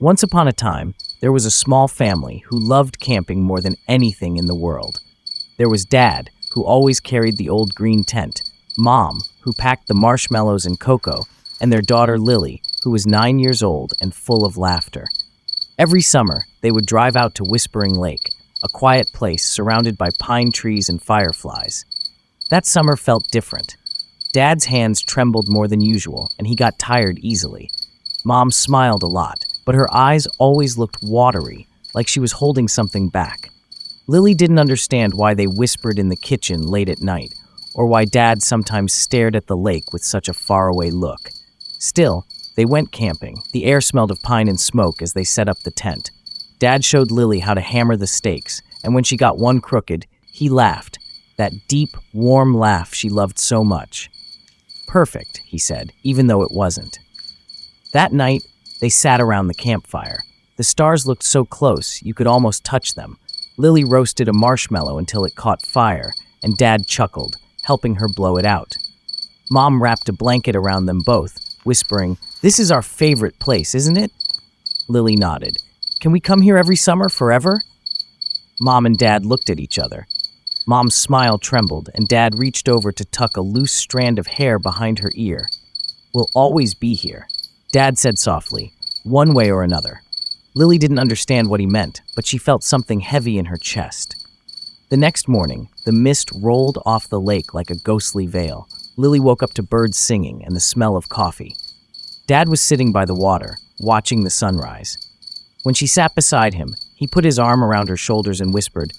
Once upon a time, there was a small family who loved camping more than anything in the world. There was Dad, who always carried the old green tent, Mom, who packed the marshmallows and cocoa, and their daughter Lily, who was 9 years old and full of laughter. Every summer, they would drive out to Whispering Lake, a quiet place surrounded by pine trees and fireflies. That summer felt different. Dad's hands trembled more than usual, and he got tired easily. Mom smiled a lot, but her eyes always looked watery, like she was holding something back. Lily didn't understand why they whispered in the kitchen late at night, or why Dad sometimes stared at the lake with such a faraway look. Still, they went camping. The air smelled of pine and smoke as they set up the tent. Dad showed Lily how to hammer the stakes, and when she got one crooked, he laughed, that deep, warm laugh she loved so much. "Perfect," he said, even though it wasn't. That night, they sat around the campfire. The stars looked so close, you could almost touch them. Lily roasted a marshmallow until it caught fire, and Dad chuckled, helping her blow it out. Mom wrapped a blanket around them both, whispering, "This is our favorite place, isn't it?" Lily nodded. "Can we come here every summer, forever?" Mom and Dad looked at each other. Mom's smile trembled, and Dad reached over to tuck a loose strand of hair behind her ear. "We'll always be here," Dad said softly, "one way or another." Lily didn't understand what he meant, but she felt something heavy in her chest. The next morning, the mist rolled off the lake like a ghostly veil. Lily woke up to birds singing and the smell of coffee. Dad was sitting by the water, watching the sunrise. When she sat beside him, he put his arm around her shoulders and whispered,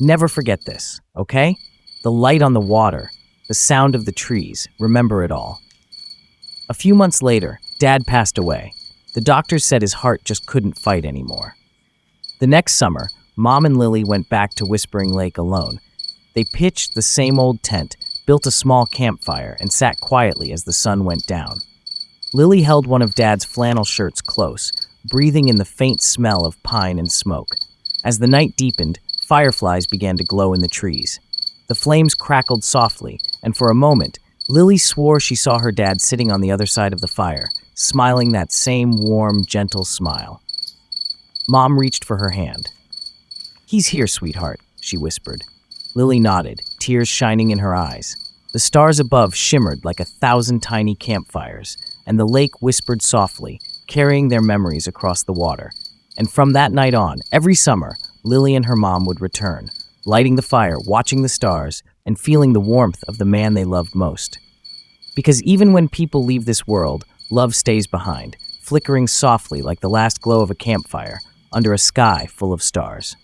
"Never forget this, okay? The light on the water, the sound of the trees, remember it all." A few months later, Dad passed away. The doctors said his heart just couldn't fight anymore. The next summer, Mom and Lily went back to Whispering Lake alone. They pitched the same old tent, built a small campfire, and sat quietly as the sun went down. Lily held one of Dad's flannel shirts close, breathing in the faint smell of pine and smoke. As the night deepened, fireflies began to glow in the trees. The flames crackled softly, and for a moment, Lily swore she saw her dad sitting on the other side of the fire, smiling that same warm, gentle smile. Mom reached for her hand. "He's here, sweetheart," she whispered. Lily nodded, tears shining in her eyes. The stars above shimmered like 1,000 tiny campfires, and the lake whispered softly, carrying their memories across the water. And from that night on, every summer, Lily and her mom would return, lighting the fire, watching the stars, and feeling the warmth of the man they loved most. Because even when people leave this world, love stays behind, flickering softly like the last glow of a campfire under a sky full of stars.